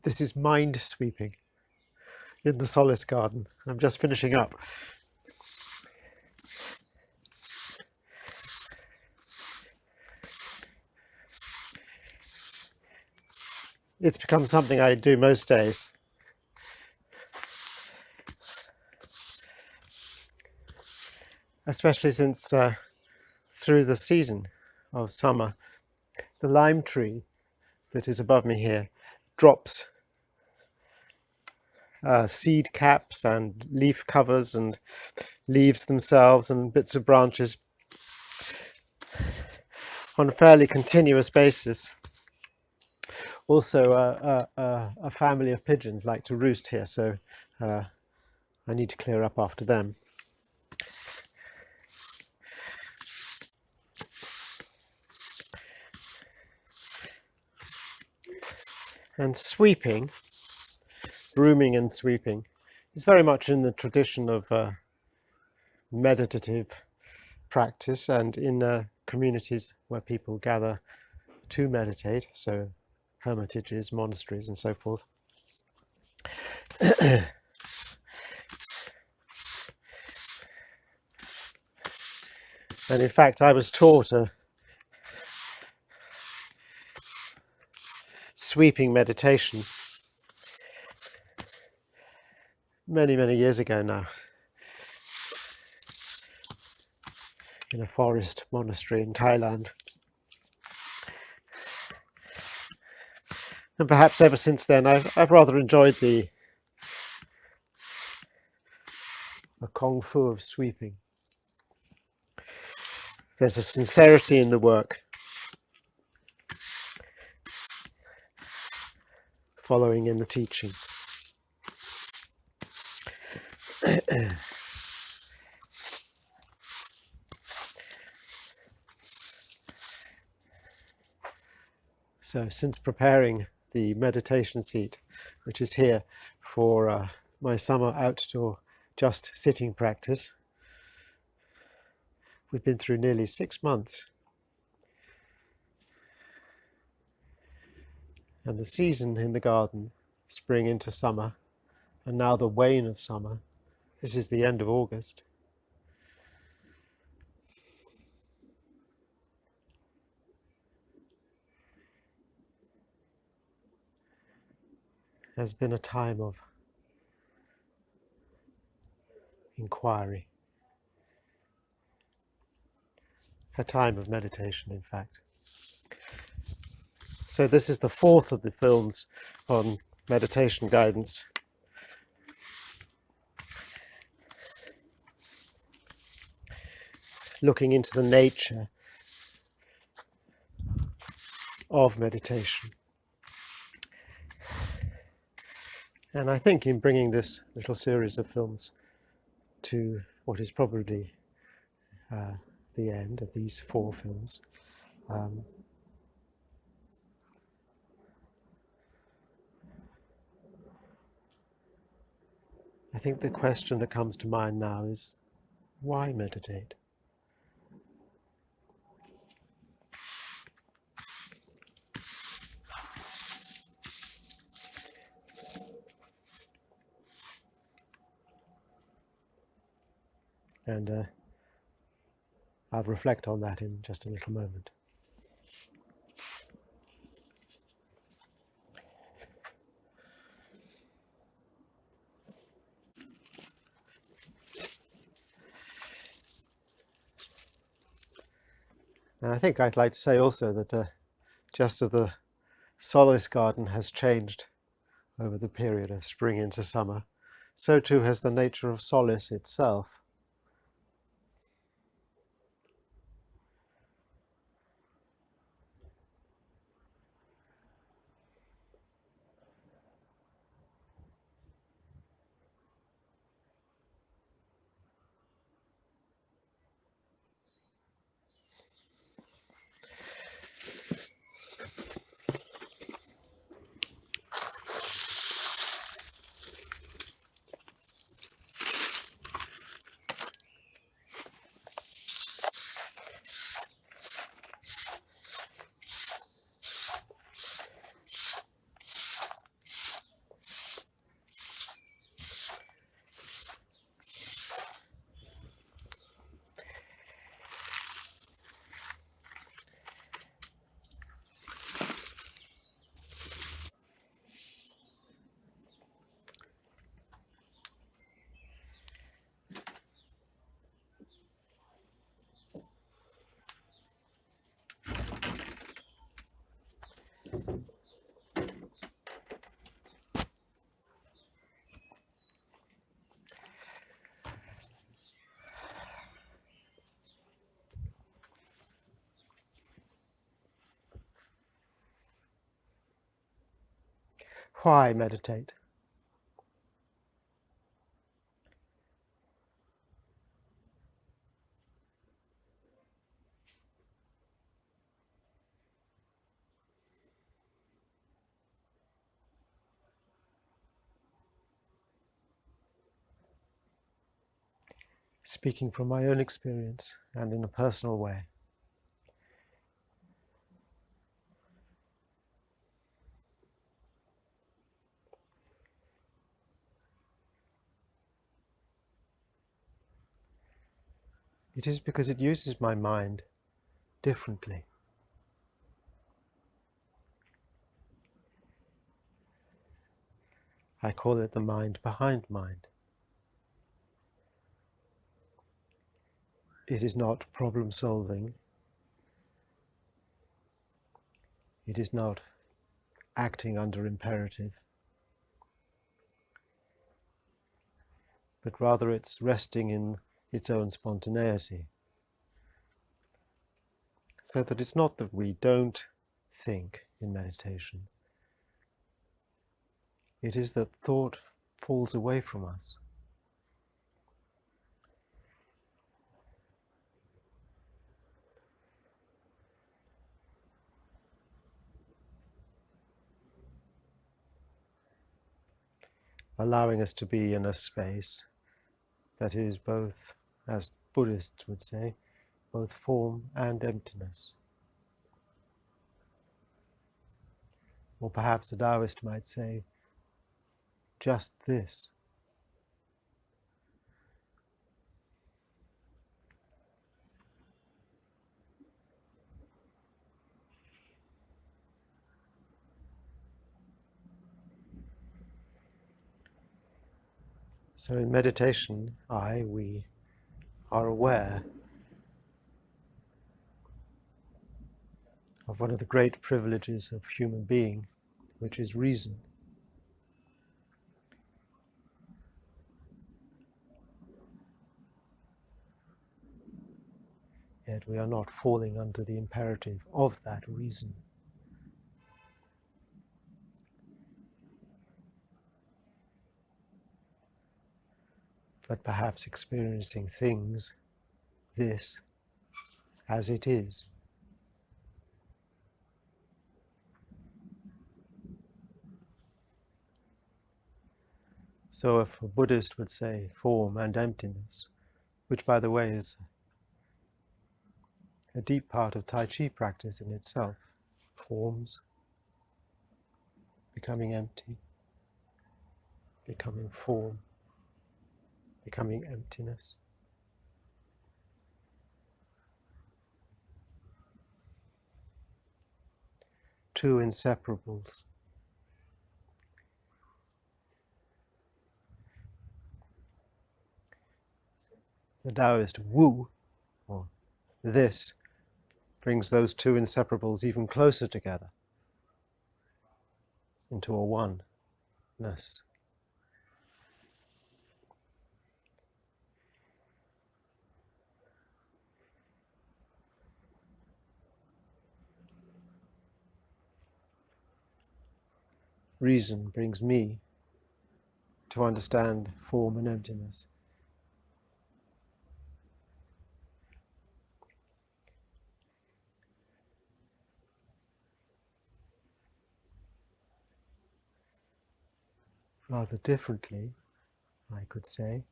This is mind sweeping in the Solace garden. I'm just finishing up. It's become something I do most days. Especially since through the season of summer, the lime tree that is above me here drops seed caps and leaf covers and leaves themselves and bits of branches on a fairly continuous basis. Also, a family of pigeons like to roost here, so I need to clear up after them. And sweeping, brooming and sweeping, is very much in the tradition of meditative practice and in communities where people gather to meditate, so hermitages, monasteries and so forth. And in fact, I was taught a sweeping meditation many, many years ago now, in a forest monastery in Thailand. And perhaps ever since then, I've rather enjoyed the kung fu of sweeping. There's a sincerity in the work, following in the teaching. So since preparing the meditation seat, which is here for my summer outdoor just sitting practice, we've been through nearly 6 months. And the season in the garden, spring into summer, and now the wane of summer, this is the end of August. Has been a time of inquiry, a time of meditation, in fact. So this is the fourth of the films on meditation guidance. Looking into the nature of meditation. And I think in bringing this little series of films to what is probably the end of these 4 films, I think the question that comes to mind now is, why meditate? And I'll reflect on that in just a little moment. And I think I'd like to say also that just as the Solace garden has changed over the period of spring into summer, so too has the nature of solace itself. Why meditate? Speaking from my own experience and in a personal way, it is because it uses my mind differently. I call it the mind behind mind. It is not problem solving. It is not acting under imperative, but rather it's resting in its own spontaneity. So that it's not that we don't think in meditation. It is that thought falls away from us. Allowing us to be in a space that is both, as Buddhists would say, both form and emptiness. Or perhaps a Taoist might say, just this. So in meditation, we are aware of one of the great privileges of human being, which is reason. Yet we are not falling under the imperative of that reason. But perhaps experiencing things, this, as it is. So if a Buddhist would say form and emptiness, which by the way is a deep part of Tai Chi practice in itself, forms, becoming empty, becoming form, becoming emptiness. Two inseparables. The Taoist Wu, or this, brings those two inseparables even closer together into a oneness. Reason brings me to understand form and emptiness. Rather differently, I could say,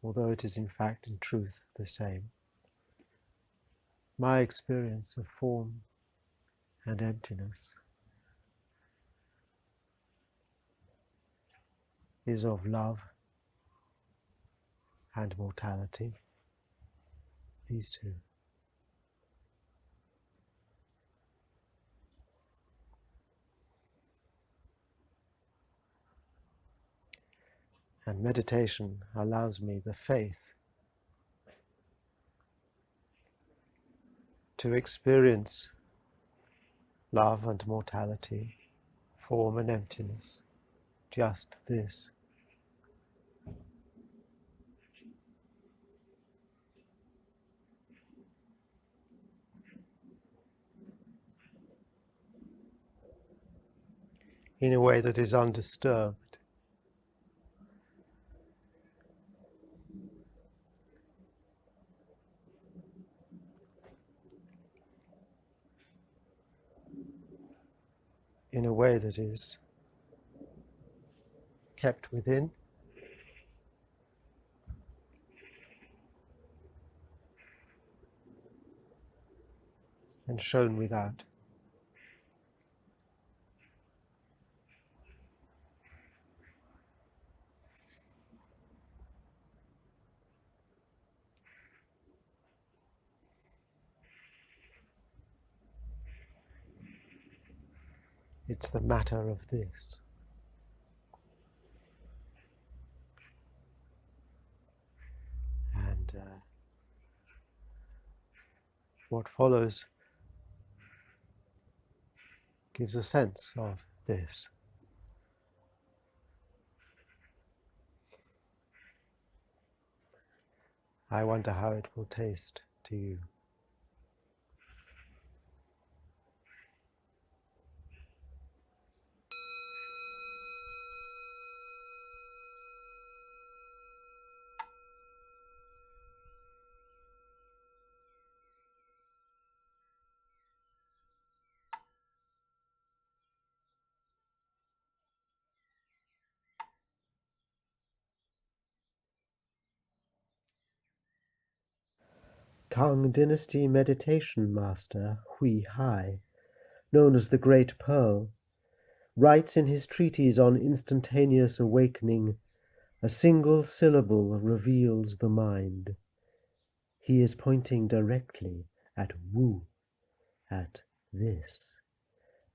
although it is in fact in truth the same. My experience of form and emptiness is of love and mortality, these two. And meditation allows me the faith to experience love and mortality, form and emptiness, just this. in a way that is undisturbed. In a way that is kept within and shown without. It's the matter of this. And what follows gives a sense of this. I wonder how it will taste to you. Tang Dynasty meditation master Hui Hai, known as the Great Pearl, writes in his treatise on instantaneous awakening, a single syllable reveals the mind. He is pointing directly at Wu, at this,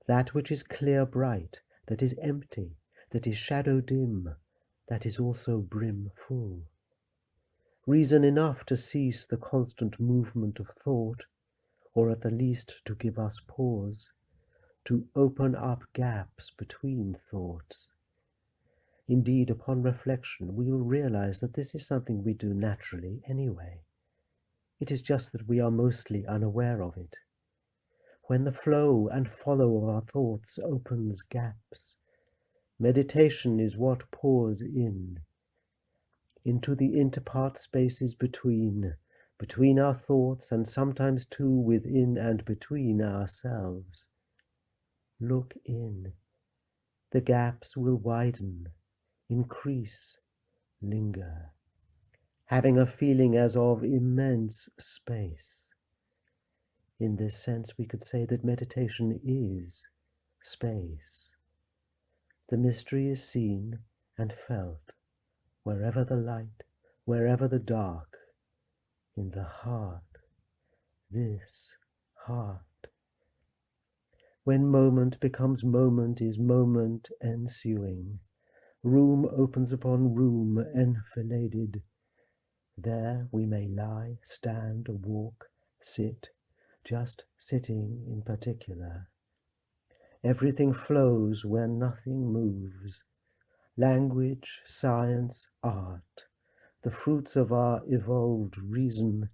that which is clear bright, that is empty, that is shadow dim, that is also brim full. Reason enough to cease the constant movement of thought, or at the least to give us pause, to open up gaps between thoughts. Indeed, upon reflection, we will realize that this is something we do naturally anyway. It is just that we are mostly unaware of it. When the flow and follow of our thoughts opens gaps, meditation is what pours in, into the interpart spaces between our thoughts and sometimes too within and between ourselves. Look in. The gaps will widen, increase, linger, having a feeling as of immense space. In this sense, we could say that meditation is space. The mystery is seen and felt, wherever the light, wherever the dark, in the heart, this heart. When moment becomes moment is moment ensuing. Room opens upon room enfiladed. There we may lie, stand, walk, sit, just sitting in particular. Everything flows where nothing moves. Language, science, art, the fruits of our evolved reason,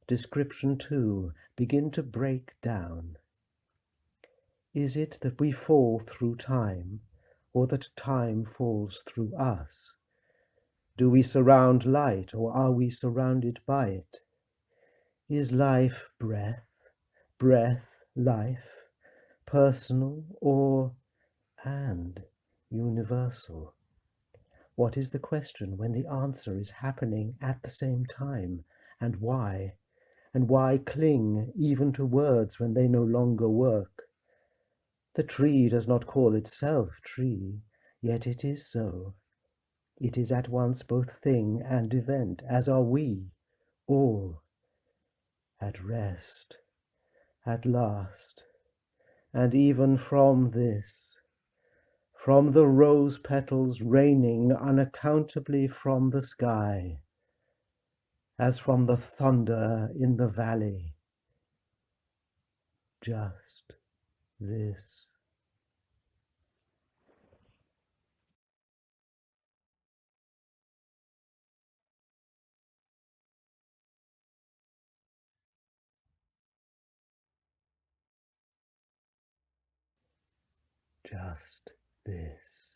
description too, begin to break down. Is it that we fall through time, or that time falls through us? Do we surround light, or are we surrounded by it? Is life breath, breath life, personal and universal? What is the question when the answer is happening at the same time? And why? And why cling even to words when they no longer work? The tree does not call itself tree, yet it is so. It is at once both thing and event, as are we, all, at rest, at last, and even from this, from the rose petals raining unaccountably from the sky, as from the thunder in the valley, just this. Just this.